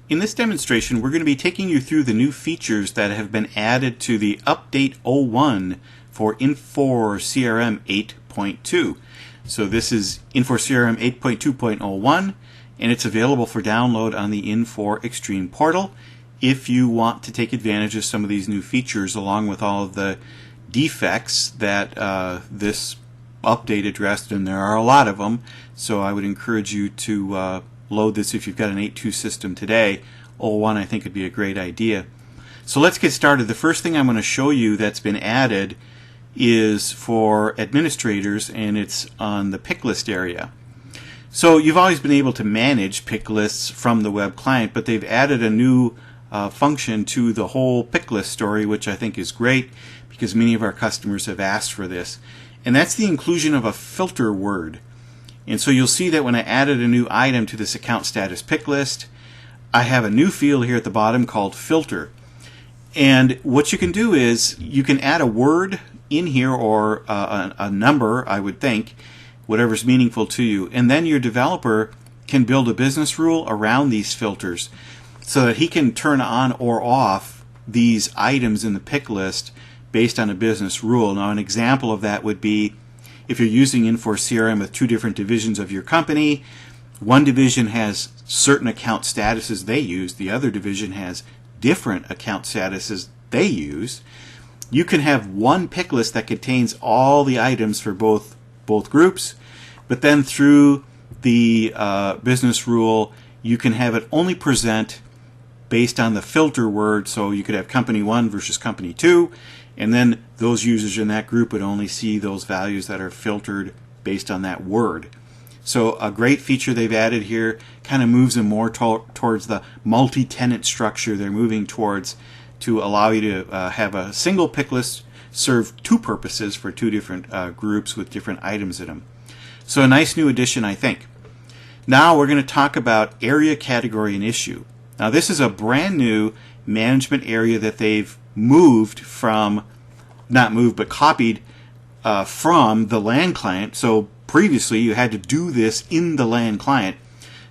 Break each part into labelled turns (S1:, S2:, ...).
S1: In this demonstration, we're going to be taking you through the new features that have been added to the Update 01 for Infor CRM 8.2. So this is Infor CRM 8.2.01, and it's available for download on the Infor Extreme portal if you want to take advantage of some of these new features along with all of the defects that this update addressed, and there are a lot of them. So I would encourage you to load this if you've got an 8.2 system today. 01 I think would be a great idea. So let's get started. The first thing I'm going to show you that's been added is for administrators, and it's on the pick list area. So you've always been able to manage pick lists from the web client, but they've added a new function to the whole pick list story, which I think is great because many of our customers have asked for this. And that's the inclusion of a filter word. And so you'll see that when I added a new item to this account status pick list, I have a new field here at the bottom called filter. And what you can do is you can add a word in here, or a number, I would think, whatever's meaningful to you. And then your developer can build a business rule around these filters so that he can turn on or off these items in the pick list based on a business rule. Now, an example of that would be if you're using Infor CRM with two different divisions of your company. One division has certain account statuses they use, the other division has different account statuses they use. You can have one pick list that contains all the items for both groups, but then through the business rule you can have it only present based on the filter word. So you could have company 1 versus company 2, and then those users in that group would only see those values that are filtered based on that word. So a great feature they've added here, kind of moves them more towards the multi-tenant structure they're moving towards, to allow you to have a single pick list serve two purposes for two different groups with different items in them. So a nice new addition, I think. Now we're going to talk about area, category, and issue. Now this is a brand new management area that they've moved from, not moved, but copied from the LAN client. So previously you had to do this in the LAN client.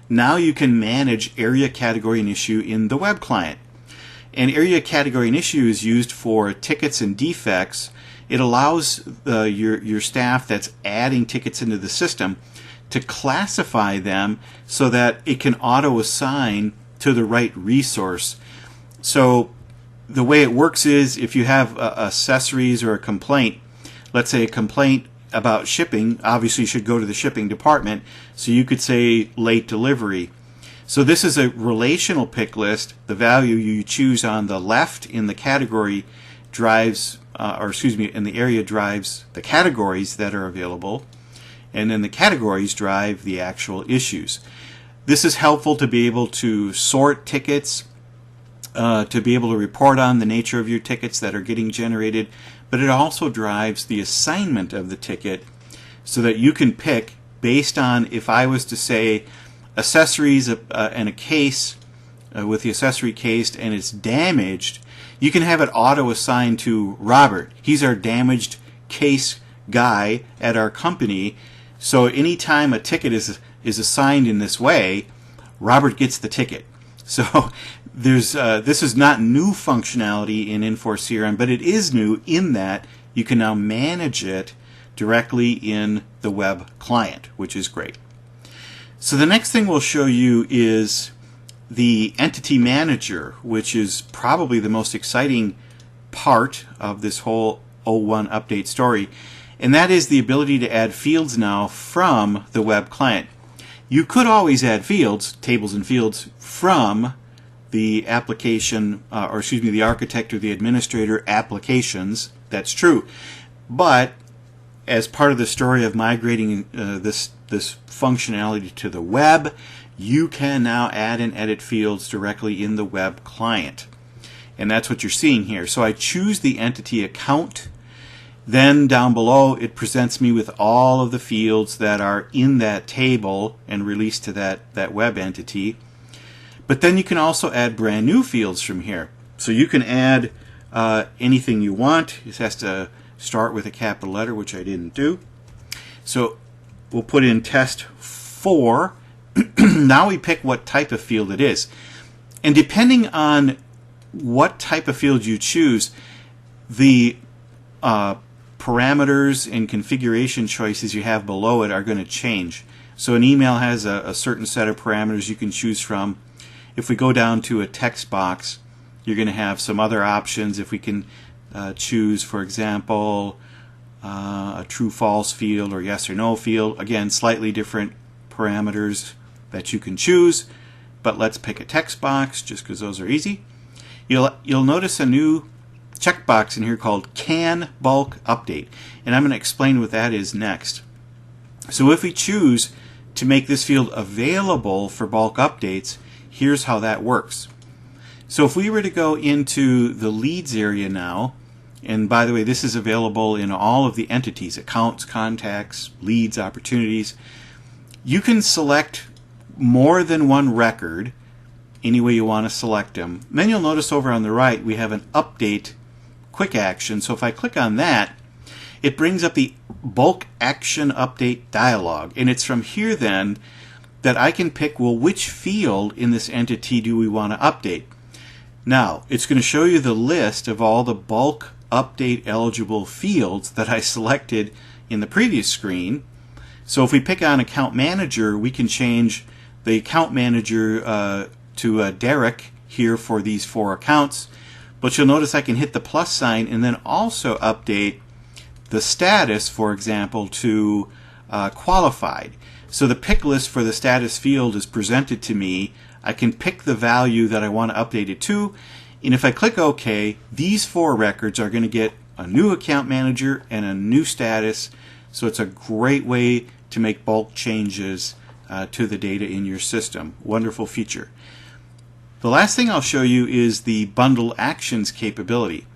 S1: Now you can manage area, category, and issue in the web client. And area, category, and issue is used for tickets and defects. It allows your staff that's adding tickets into the system to classify them so that it can auto-assign to the right resource. So the way it works is if you have accessories or a complaint, let's say a complaint about shipping, obviously should go to the shipping department, so you could say late delivery. So this is a relational pick list. The value you choose on the left in the category drives, in the area drives the categories that are available, and then the categories drive the actual issues. This is helpful to be able to sort tickets, to be able to report on the nature of your tickets that are getting generated, but it also drives the assignment of the ticket so that you can pick based on, if I was to say accessories and a case with the accessory cased and it's damaged, you can have it auto assigned to Robert. He's our damaged case guy at our company. So anytime a ticket is assigned in this way, Robert gets the ticket. So there's this is not new functionality in Infor CRM, but it is new in that you can now manage it directly in the web client, which is great. So the next thing we'll show you is the entity manager, which is probably the most exciting part of this whole 01 update story, and that is the ability to add fields now from the web client. You could always add fields, tables and fields, from the application, the architect or the administrator applications. That's true. But as part of the story of migrating this functionality to the web, you can now add and edit fields directly in the web client. And that's what you're seeing here. So I choose the entity account. Then down below it presents me with all of the fields that are in that table and released to that web entity. But then you can also add brand new fields from here. So you can add anything you want. It has to start with a capital letter, which I didn't do. So we'll put in test 4. Now we pick what type of field it is. And depending on what type of field you choose, the parameters and configuration choices you have below it are going to change. So an email has a certain set of parameters you can choose from. If we go down to a text box, you're going to have some other options. If we can choose, for example, a true-false field or yes or no field. Again, slightly different parameters that you can choose, but let's pick a text box just because those are easy. You'll notice a new checkbox in here called Can Bulk Update, and I'm going to explain what that is next. So if we choose to make this field available for bulk updates, here's how that works. So if we were to go into the leads area now, and by the way, this is available in all of the entities, accounts, contacts, leads, opportunities, you can select more than one record any way you want to select them. Then you'll notice over on the right we have an update quick action. So if I click on that, it brings up the bulk action update dialog, and it's from here then that I can pick, well, which field in this entity do we want to update. Now it's going to show you the list of all the bulk update eligible fields that I selected in the previous screen. So if we pick on account manager, we can change the account manager to Derek here for these 4 accounts. But you'll notice I can hit the plus sign and then also update the status, for example, to qualified. So the pick list for the status field is presented to me. I can pick the value that I want to update it to, and if I click OK, these 4 records are going to get a new account manager and a new status. So it's a great way to make bulk changes to the data in your system. Wonderful feature. The last thing I'll show you is the bundle actions capability.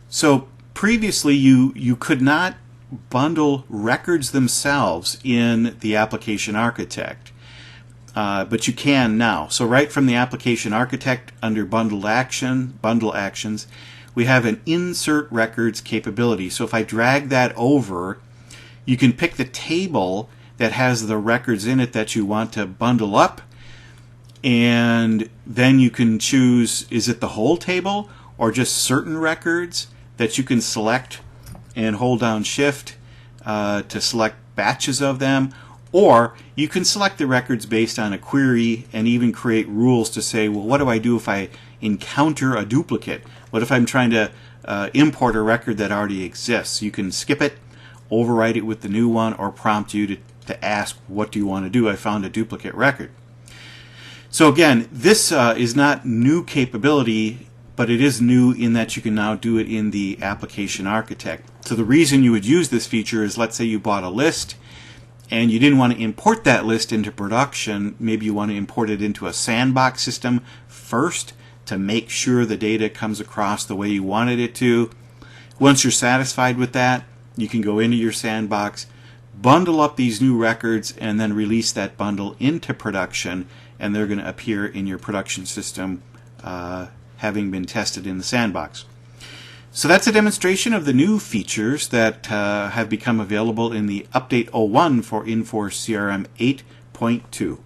S1: So previously you could not bundle records themselves in the application architect, but you can now. So right from the application architect under bundle actions, we have an insert records capability. So if I drag that over, you can pick the table that has the records in it that you want to bundle up, and then you can choose, is it the whole table or just certain records that you can select and hold down shift to select batches of them, or you can select the records based on a query and even create rules to say, well, what do I do if I encounter a duplicate? What if I'm trying to import a record that already exists? You can skip it, overwrite it with the new one, or prompt you to ask, what do you want to do? I found a duplicate record. So again, this is not new capability, but it is new in that you can now do it in the application architect. So the reason you would use this feature is, let's say you bought a list and you didn't want to import that list into production. Maybe you want to import it into a sandbox system first to make sure the data comes across the way you wanted it to. Once you're satisfied with that, you can go into your sandbox, bundle up these new records, and then release that bundle into production, and they're going to appear in your production system having been tested in the sandbox. So that's a demonstration of the new features that have become available in the Update 01 for Infor CRM 8.2.